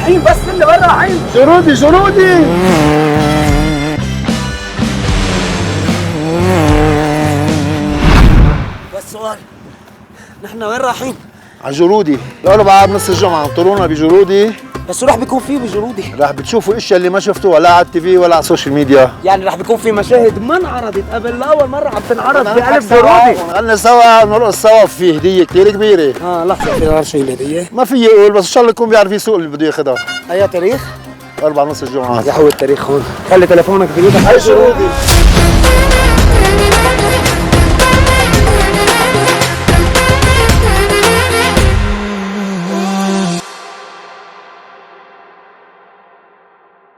رايحين؟ بس اللي وين رايحين؟ جرودي جرودي. بس سؤال، نحن وين رايحين؟ على جرودي. قالوا بعد نص الجمعة انطرونا بجرودي. بس رح بيكون في بجرودي؟ رح بتشوفوا اشياء اللي ما شفتوها لا على التي في ولا على السوشيال ميديا. يعني رح بيكون في مشاهد ما انعرضت قبل، لاول مرة عم تنعرض بقلب جرودي. نغني سوا نرقص سوا، في هدية كثير كبيرة. لحظة، في غير شيء الهدية؟ ما في يقول، بس ان شاء الله يكون بيعرف يسوق اللي بده ياخذها. أي تاريخ؟ 4 نص الجمعة. يا حول التاريخ هون، خلي تليفونك بإيدك. هاي جرودي.